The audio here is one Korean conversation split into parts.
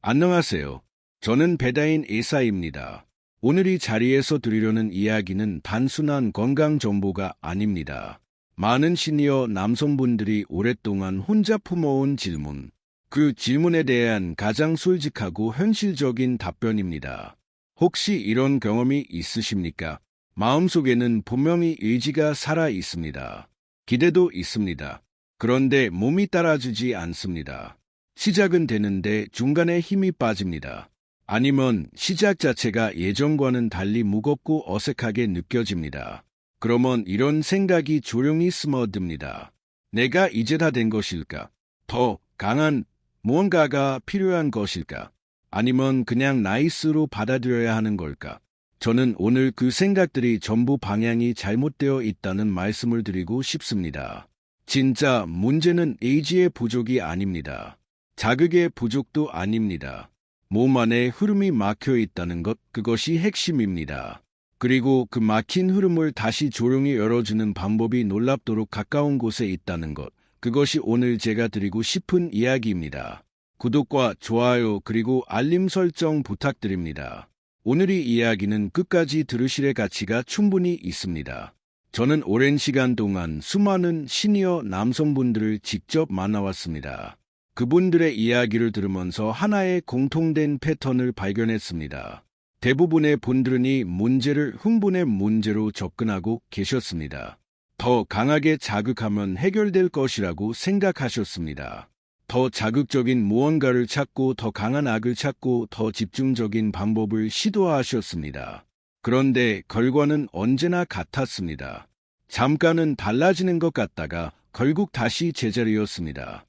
안녕하세요. 저는 배다인 A사입니다. 오늘 이 자리에서 드리려는 이야기는 단순한 건강 정보가 아닙니다. 많은 시니어 남성분들이 오랫동안 혼자 품어온 질문, 그 질문에 대한 가장 솔직하고 현실적인 답변입니다. 혹시 이런 경험이 있으십니까? 마음속에는 분명히 의지가 살아 있습니다. 기대도 있습니다. 그런데 몸이 따라주지 않습니다. 시작은 되는데 중간에 힘이 빠집니다. 아니면 시작 자체가 예전과는 달리 무겁고 어색하게 느껴집니다. 그러면 이런 생각이 조용히 스며듭니다. 내가 이제 다 된 것일까? 더 강한 무언가가 필요한 것일까? 아니면 그냥 나이스로 받아들여야 하는 걸까? 저는 오늘 그 생각들이 전부 방향이 잘못되어 있다는 말씀을 드리고 싶습니다. 진짜 문제는 에이지의 부족이 아닙니다. 자극의 부족도 아닙니다. 몸 안에 흐름이 막혀 있다는 것, 그것이 핵심입니다. 그리고 그 막힌 흐름을 다시 조용히 열어주는 방법이 놀랍도록 가까운 곳에 있다는 것, 그것이 오늘 제가 드리고 싶은 이야기입니다. 구독과 좋아요 그리고 알림 설정 부탁드립니다. 오늘의 이야기는 끝까지 들으실 가치가 충분히 있습니다. 저는 오랜 시간 동안 수많은 시니어 남성분들을 직접 만나왔습니다. 그분들의 이야기를 들으면서 하나의 공통된 패턴을 발견했습니다. 대부분의 분들은 이 문제를 흥분의 문제로 접근하고 계셨습니다. 더 강하게 자극하면 해결될 것이라고 생각하셨습니다. 더 자극적인 무언가를 찾고 더 강한 악을 찾고 더 집중적인 방법을 시도하셨습니다. 그런데 결과는 언제나 같았습니다. 잠깐은 달라지는 것 같다가 결국 다시 제자리였습니다.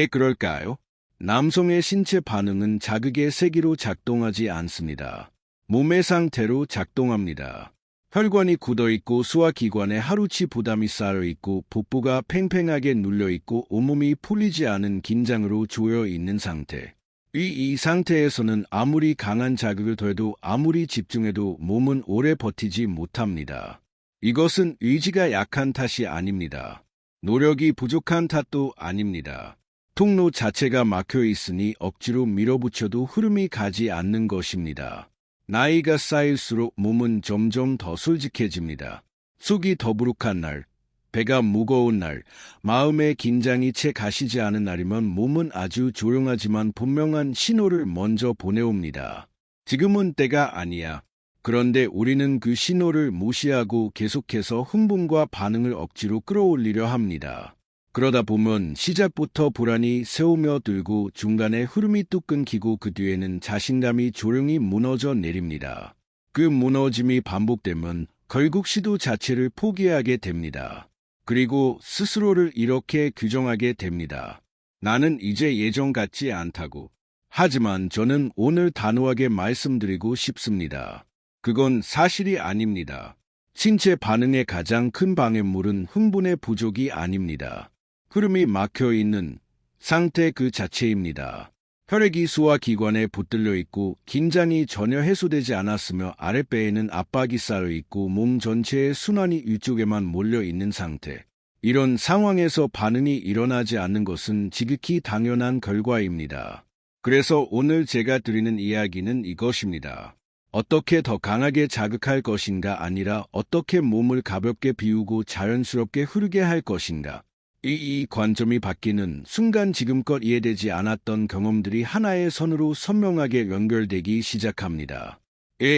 그럴까요? 남성의 신체 반응은 자극의 세기로 작동하지 않습니다. 몸의 상태로 작동합니다. 혈관이 굳어있고 소화기관에 하루치 부담이 쌓여있고 복부가 팽팽하게 눌려있고 온몸이 풀리지 않은 긴장으로 조여있는 상태. 이 상태에서는 아무리 강한 자극을 더해도 아무리 집중해도 몸은 오래 버티지 못합니다. 이것은 의지가 약한 탓이 아닙니다. 노력이 부족한 탓도 아닙니다. 통로 자체가 막혀 있으니 억지로 밀어붙여도 흐름이 가지 않는 것입니다. 나이가 쌓일수록 몸은 점점 더 솔직해집니다. 속이 더부룩한 날, 배가 무거운 날, 마음의 긴장이 채 가시지 않은 날이면 몸은 아주 조용하지만 분명한 신호를 먼저 보내옵니다. 지금은 때가 아니야. 그런데 우리는 그 신호를 무시하고 계속해서 흥분과 반응을 억지로 끌어올리려 합니다. 그러다 보면 시작부터 불안이 새우며 들고 중간에 흐름이 뚝 끊기고 그 뒤에는 자신감이 조용히 무너져 내립니다. 그 무너짐이 반복되면 결국 시도 자체를 포기하게 됩니다. 그리고 스스로를 이렇게 규정하게 됩니다. 나는 이제 예전 같지 않다고. 하지만 저는 오늘 단호하게 말씀드리고 싶습니다. 그건 사실이 아닙니다. 신체 반응의 가장 큰 방해물은 흥분의 부족이 아닙니다. 흐름이 막혀있는 상태 그 자체입니다. 혈액이 소화기관에 붙들려 있고 긴장이 전혀 해소되지 않았으며 아랫배에는 압박이 쌓여 있고 몸 전체의 순환이 위쪽에만 몰려 있는 상태. 이런 상황에서 반응이 일어나지 않는 것은 지극히 당연한 결과입니다. 그래서 오늘 제가 드리는 이야기는 이것입니다. 어떻게 더 강하게 자극할 것인가 아니라 어떻게 몸을 가볍게 비우고 자연스럽게 흐르게 할 것인가. 이 관점이 바뀌는 순간 지금껏 이해되지 않았던 경험들이 하나의 선으로 선명하게 연결되기 시작합니다.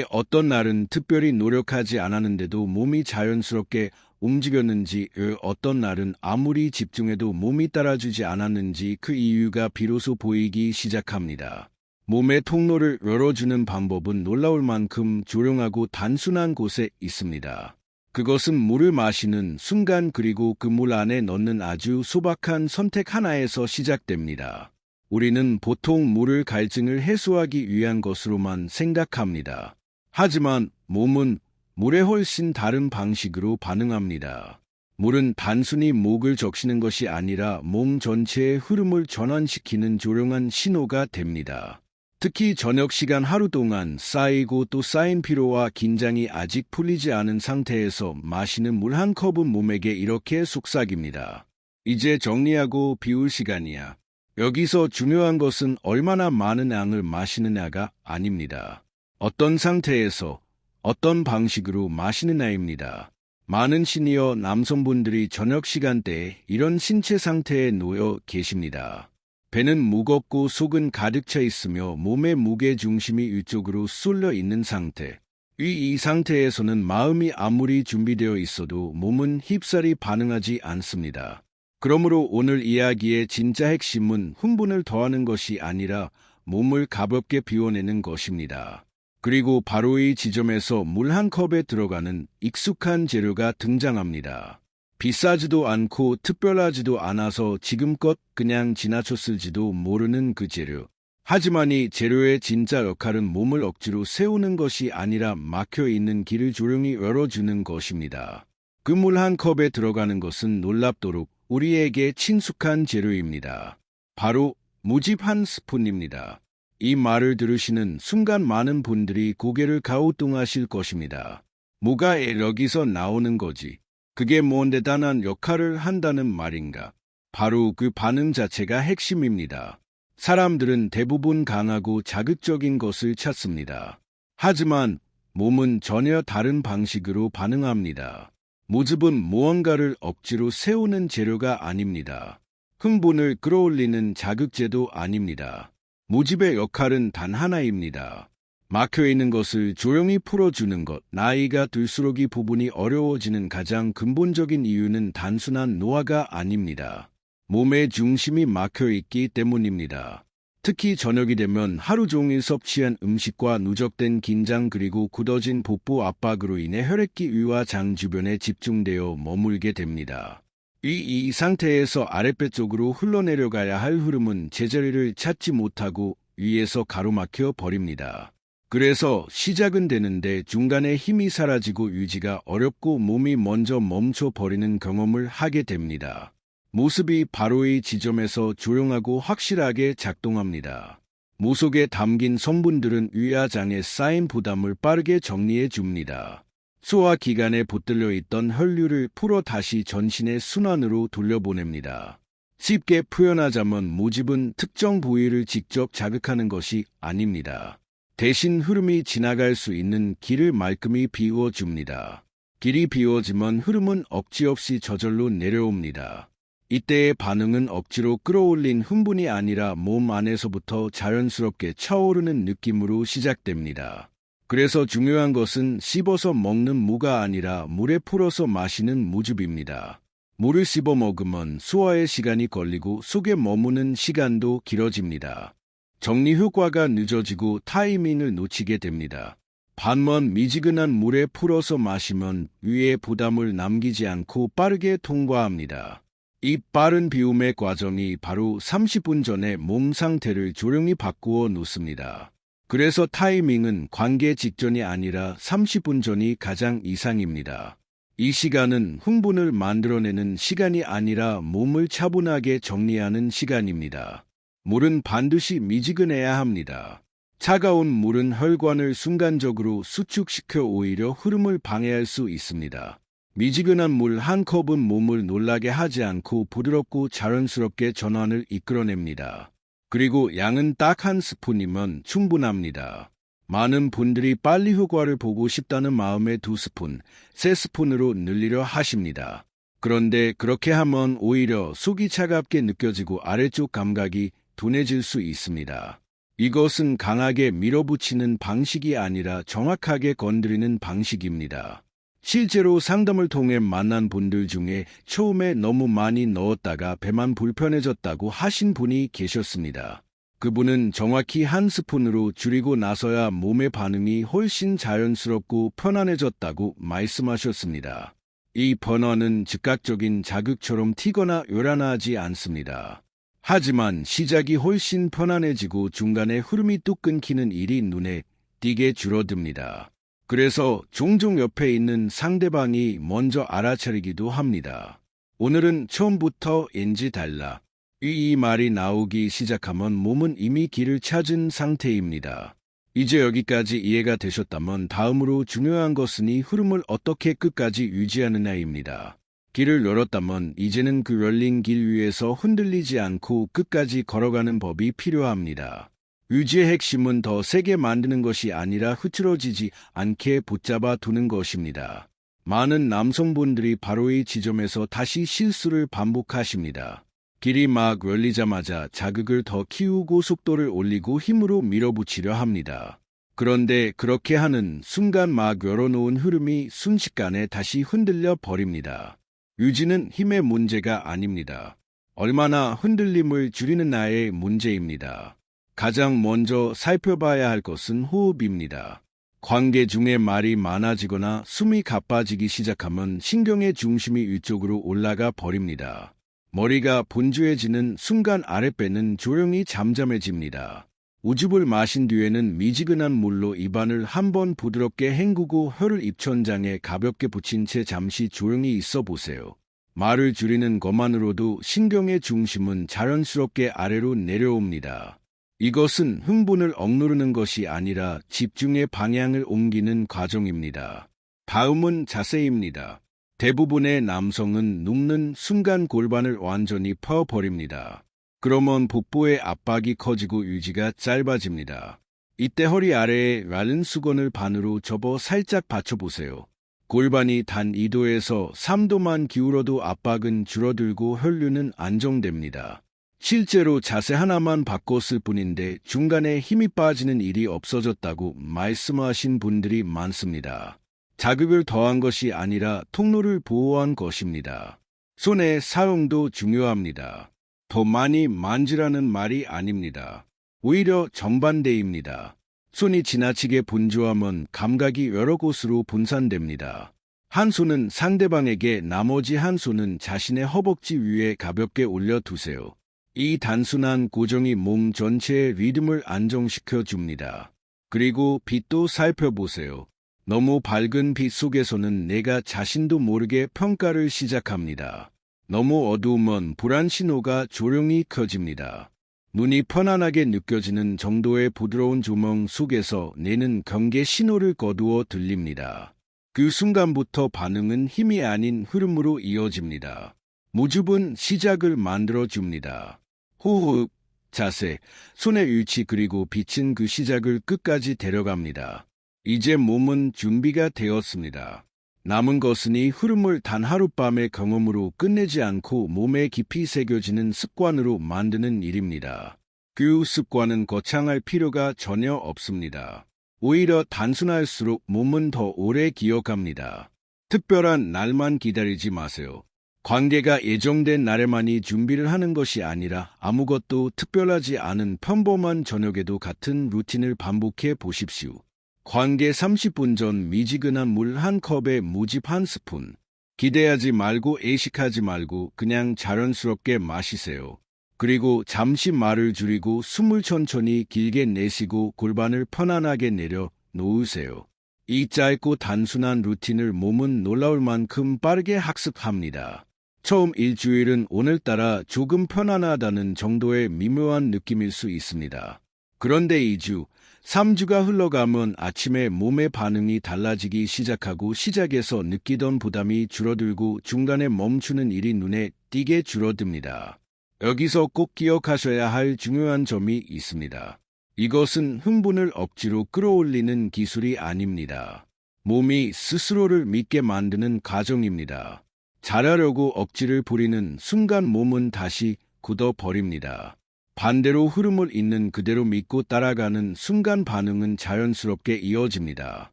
어떤 날은 특별히 노력하지 않았는데도 몸이 자연스럽게 움직였는지, 어떤 날은 아무리 집중해도 몸이 따라주지 않았는지 그 이유가 비로소 보이기 시작합니다. 몸의 통로를 열어주는 방법은 놀라울 만큼 조용하고 단순한 곳에 있습니다. 그것은 물을 마시는 순간 그리고 그 물 안에 넣는 아주 소박한 선택 하나에서 시작됩니다. 우리는 보통 물을 갈증을 해소하기 위한 것으로만 생각합니다. 하지만 몸은 물에 훨씬 다른 방식으로 반응합니다. 물은 단순히 목을 적시는 것이 아니라 몸 전체의 흐름을 전환시키는 조용한 신호가 됩니다. 특히 저녁 시간 하루 동안 쌓이고 또 쌓인 피로와 긴장이 아직 풀리지 않은 상태에서 마시는 물 한 컵은 몸에게 이렇게 속삭입니다. 이제 정리하고 비울 시간이야. 여기서 중요한 것은 얼마나 많은 양을 마시느냐가 아닙니다. 어떤 상태에서 어떤 방식으로 마시느냐입니다. 많은 시니어 남성분들이 저녁 시간대에 이런 신체 상태에 놓여 계십니다. 배는 무겁고 속은 가득 차 있으며 몸의 무게 중심이 위쪽으로 쏠려 있는 상태. 이 상태에서는 마음이 아무리 준비되어 있어도 몸은 힙살이 반응하지 않습니다. 그러므로 오늘 이야기의 진짜 핵심은 흥분을 더하는 것이 아니라 몸을 가볍게 비워내는 것입니다. 그리고 바로 이 지점에서 물 한 컵에 들어가는 익숙한 재료가 등장합니다. 비싸지도 않고 특별하지도 않아서 지금껏 그냥 지나쳤을지도 모르는 그 재료. 하지만 이 재료의 진짜 역할은 몸을 억지로 세우는 것이 아니라 막혀있는 길을 조용히 열어주는 것입니다. 그 물 한 컵에 들어가는 것은 놀랍도록 우리에게 친숙한 재료입니다. 바로 무즙 한 스푼입니다. 이 말을 들으시는 순간 많은 분들이 고개를 갸우뚱하실 것입니다. 뭐가 여기서 나오는 거지? 그게 뭔 대단한 역할을 한다는 말인가? 바로 그 반응 자체가 핵심입니다. 사람들은 대부분 강하고 자극적인 것을 찾습니다. 하지만 몸은 전혀 다른 방식으로 반응합니다. 무즙은 무언가를 억지로 세우는 재료가 아닙니다. 흥분을 끌어올리는 자극제도 아닙니다. 무즙의 역할은 단 하나입니다. 막혀있는 것을 조용히 풀어주는 것. 나이가 들수록 이 부분이 어려워지는 가장 근본적인 이유는 단순한 노화가 아닙니다. 몸의 중심이 막혀있기 때문입니다. 특히 저녁이 되면 하루 종일 섭취한 음식과 누적된 긴장 그리고 굳어진 복부 압박으로 인해 혈액이 위와 장 주변에 집중되어 머물게 됩니다. 이 상태에서 아랫배 쪽으로 흘러내려가야 할 흐름은 제자리를 찾지 못하고 위에서 가로막혀 버립니다. 그래서 시작은 되는데 중간에 힘이 사라지고 유지가 어렵고 몸이 먼저 멈춰버리는 경험을 하게 됩니다. 모습이 바로 이 지점에서 조용하고 확실하게 작동합니다. 무 속에 담긴 성분들은 위와 장에 쌓인 부담을 빠르게 정리해 줍니다. 소화기관에 붙들려 있던 혈류를 풀어 다시 전신의 순환으로 돌려보냅니다. 쉽게 표현하자면 무즙은 특정 부위를 직접 자극하는 것이 아닙니다. 대신 흐름이 지나갈 수 있는 길을 말끔히 비워줍니다. 길이 비워지면 흐름은 억지 없이 저절로 내려옵니다. 이때의 반응은 억지로 끌어올린 흥분이 아니라 몸 안에서부터 자연스럽게 차오르는 느낌으로 시작됩니다. 그래서 중요한 것은 씹어서 먹는 무가 아니라 물에 풀어서 마시는 무즙입니다. 물을 씹어 먹으면 소화의 시간이 걸리고 속에 머무는 시간도 길어집니다. 정리 효과가 늦어지고 타이밍을 놓치게 됩니다. 반면 미지근한 물에 풀어서 마시면 위에 부담을 남기지 않고 빠르게 통과합니다. 이 빠른 비움의 과정이 바로 30분 전에 몸 상태를 조용히 바꾸어 놓습니다. 그래서 타이밍은 관계 직전이 아니라 30분 전이 가장 이상입니다. 이 시간은 흥분을 만들어내는 시간이 아니라 몸을 차분하게 정리하는 시간입니다. 물은 반드시 미지근해야 합니다. 차가운 물은 혈관을 순간적으로 수축시켜 오히려 흐름을 방해할 수 있습니다. 미지근한 물 한 컵은 몸을 놀라게 하지 않고 부드럽고 자연스럽게 전환을 이끌어냅니다. 그리고 양은 딱 한 스푼이면 충분합니다. 많은 분들이 빨리 효과를 보고 싶다는 마음에 2스푼, 3스푼으로 늘리려 하십니다. 그런데 그렇게 하면 오히려 속이 차갑게 느껴지고 아래쪽 감각이 둔해질 수 있습니다. 이것은 강하게 밀어붙이는 방식이 아니라 정확하게 건드리는 방식입니다. 실제로 상담을 통해 만난 분들 중에 처음에 너무 많이 넣었다가 배만 불편해졌다고 하신 분이 계셨습니다. 그분은 정확히 한 스푼으로 줄이고 나서야 몸의 반응이 훨씬 자연스럽고 편안해졌다고 말씀하셨습니다. 이 변화는 즉각적인 자극처럼 튀거나 요란하지 않습니다. 하지만 시작이 훨씬 편안해지고 중간에 흐름이 뚝 끊기는 일이 눈에 띄게 줄어듭니다. 그래서 종종 옆에 있는 상대방이 먼저 알아차리기도 합니다. 오늘은 처음부터인지 달라. 이 말이 나오기 시작하면 몸은 이미 길을 찾은 상태입니다. 이제 여기까지 이해가 되셨다면 다음으로 중요한 것은 이 흐름을 어떻게 끝까지 유지하느냐입니다. 길을 열었다면 이제는 그 열린 길 위에서 흔들리지 않고 끝까지 걸어가는 법이 필요합니다. 의지의 핵심은 더 세게 만드는 것이 아니라 흐트러지지 않게 붙잡아 두는 것입니다. 많은 남성분들이 바로 이 지점에서 다시 실수를 반복하십니다. 길이 막 열리자마자 자극을 더 키우고 속도를 올리고 힘으로 밀어붙이려 합니다. 그런데 그렇게 하는 순간 막 열어놓은 흐름이 순식간에 다시 흔들려 버립니다. 유지는 힘의 문제가 아닙니다. 얼마나 흔들림을 줄이는 나의 문제입니다. 가장 먼저 살펴봐야 할 것은 호흡입니다. 관계 중에 말이 많아지거나 숨이 가빠지기 시작하면 신경의 중심이 위쪽으로 올라가 버립니다. 머리가 분주해지는 순간 아랫배는 조용히 잠잠해집니다. 우즙을 마신 뒤에는 미지근한 물로 입안을 한번 부드럽게 헹구고 혀를 입천장에 가볍게 붙인 채 잠시 조용히 있어 보세요. 말을 줄이는 것만으로도 신경의 중심은 자연스럽게 아래로 내려옵니다. 이것은 흥분을 억누르는 것이 아니라 집중의 방향을 옮기는 과정입니다. 다음은 자세입니다. 대부분의 남성은 눕는 순간 골반을 완전히 펴버립니다. 그러면 복부의 압박이 커지고 유지가 짧아집니다. 이때 허리 아래에 얇은 수건을 반으로 접어 살짝 받쳐보세요. 골반이 단 2도에서 3도만 기울어도 압박은 줄어들고 혈류는 안정됩니다. 실제로 자세 하나만 바꿨을 뿐인데 중간에 힘이 빠지는 일이 없어졌다고 말씀하신 분들이 많습니다. 자극을 더한 것이 아니라 통로를 보호한 것입니다. 손의 사용도 중요합니다. 더 많이 만지라는 말이 아닙니다. 오히려 정반대입니다. 손이 지나치게 분주하면 감각이 여러 곳으로 분산됩니다. 한 손은 상대방에게, 나머지 한 손은 자신의 허벅지 위에 가볍게 올려두세요. 이 단순한 고정이 몸 전체의 리듬을 안정시켜 줍니다. 그리고 빛도 살펴보세요. 너무 밝은 빛 속에서는 내가 자신도 모르게 평가를 시작합니다. 너무 어두우면 불안 신호가 조용히 켜집니다. 눈이 편안하게 느껴지는 정도의 부드러운 조명 속에서 뇌는 경계 신호를 거두어 들립니다. 그 순간부터 반응은 힘이 아닌 흐름으로 이어집니다. 무즙은 시작을 만들어줍니다. 호흡, 자세, 손의 위치 그리고 빛은 그 시작을 끝까지 데려갑니다. 이제 몸은 준비가 되었습니다. 남은 것은 이 흐름을 단 하룻밤의 경험으로 끝내지 않고 몸에 깊이 새겨지는 습관으로 만드는 일입니다. 그 습관은 거창할 필요가 전혀 없습니다. 오히려 단순할수록 몸은 더 오래 기억합니다. 특별한 날만 기다리지 마세요. 관계가 예정된 날에만이 준비를 하는 것이 아니라 아무것도 특별하지 않은 평범한 저녁에도 같은 루틴을 반복해 보십시오. 관계 30분 전 미지근한 물 한 컵에 무즙 한 스푼. 기대하지 말고 의식하지 말고 그냥 자연스럽게 마시세요. 그리고 잠시 말을 줄이고 숨을 천천히 길게 내쉬고 골반을 편안하게 내려 놓으세요. 이 짧고 단순한 루틴을 몸은 놀라울 만큼 빠르게 학습합니다. 처음 일주일은 오늘따라 조금 편안하다는 정도의 미묘한 느낌일 수 있습니다. 그런데 2주, 3주가 흘러가면 아침에 몸의 반응이 달라지기 시작하고 시작에서 느끼던 부담이 줄어들고 중간에 멈추는 일이 눈에 띄게 줄어듭니다. 여기서 꼭 기억하셔야 할 중요한 점이 있습니다. 이것은 흥분을 억지로 끌어올리는 기술이 아닙니다. 몸이 스스로를 믿게 만드는 과정입니다. 잘하려고 억지를 부리는 순간 몸은 다시 굳어버립니다. 반대로 흐름을 있는 그대로 믿고 따라가는 순간 반응은 자연스럽게 이어집니다.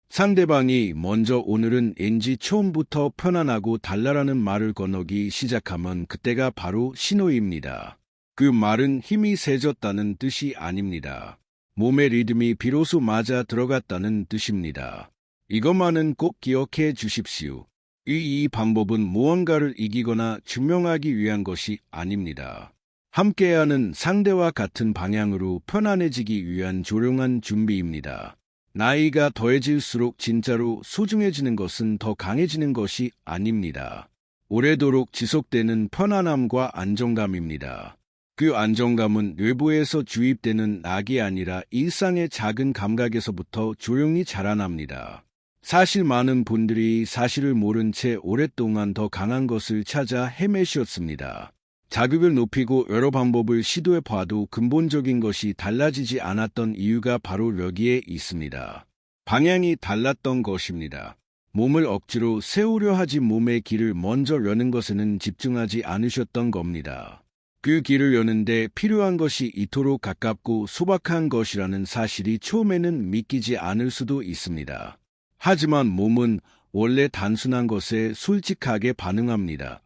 상대방이 먼저 오늘은 왠지 처음부터 편안하고 달라라는 말을 건너기 시작하면 그때가 바로 신호입니다. 그 말은 힘이 세졌다는 뜻이 아닙니다. 몸의 리듬이 비로소 맞아 들어갔다는 뜻입니다. 이것만은 꼭 기억해 주십시오. 이 방법은 무언가를 이기거나 증명하기 위한 것이 아닙니다. 함께하는 상대와 같은 방향으로 편안해지기 위한 조용한 준비입니다. 나이가 더해질수록 진짜로 소중해지는 것은 더 강해지는 것이 아닙니다. 오래도록 지속되는 편안함과 안정감입니다. 그 안정감은 외부에서 주입되는 낙이 아니라 일상의 작은 감각에서부터 조용히 자라납니다. 사실 많은 분들이 사실을 모른 채 오랫동안 더 강한 것을 찾아 헤매셨습니다. 자극을 높이고 여러 방법을 시도해 봐도 근본적인 것이 달라지지 않았던 이유가 바로 여기에 있습니다. 방향이 달랐던 것입니다. 몸을 억지로 세우려 하지 몸의 길을 먼저 여는 것에는 집중하지 않으셨던 겁니다. 그 길을 여는데 필요한 것이 이토록 가깝고 소박한 것이라는 사실이 처음에는 믿기지 않을 수도 있습니다. 하지만 몸은 원래 단순한 것에 솔직하게 반응합니다.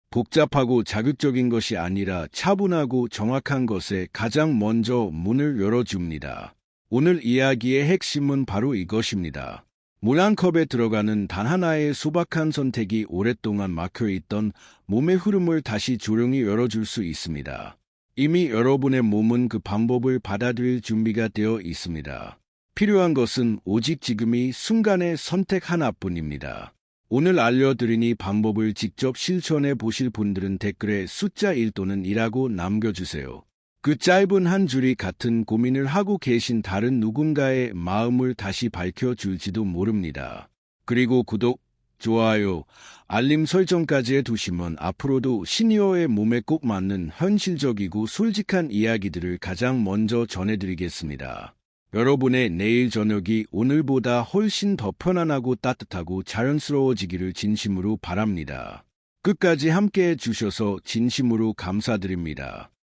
복잡하고 자극적인 것이 아니라 차분하고 정확한 것에 가장 먼저 문을 열어줍니다. 오늘 이야기의 핵심은 바로 이것입니다. 물 한 컵에 들어가는 단 하나의 소박한 선택이 오랫동안 막혀있던 몸의 흐름을 다시 조용히 열어줄 수 있습니다. 이미 여러분의 몸은 그 방법을 받아들일 준비가 되어 있습니다. 필요한 것은 오직 지금이 순간의 선택 하나뿐입니다. 오늘 알려드린 이 방법을 직접 실천해 보실 분들은 댓글에 숫자 1 또는 2라고 남겨주세요. 그 짧은 한 줄이 같은 고민을 하고 계신 다른 누군가의 마음을 다시 밝혀줄지도 모릅니다. 그리고 구독, 좋아요, 알림 설정까지 해두시면 앞으로도 시니어의 몸에 꼭 맞는 현실적이고 솔직한 이야기들을 가장 먼저 전해드리겠습니다. 여러분의 내일 저녁이 오늘보다 훨씬 더 편안하고 따뜻하고 자연스러워지기를 진심으로 바랍니다. 끝까지 함께해 주셔서 진심으로 감사드립니다.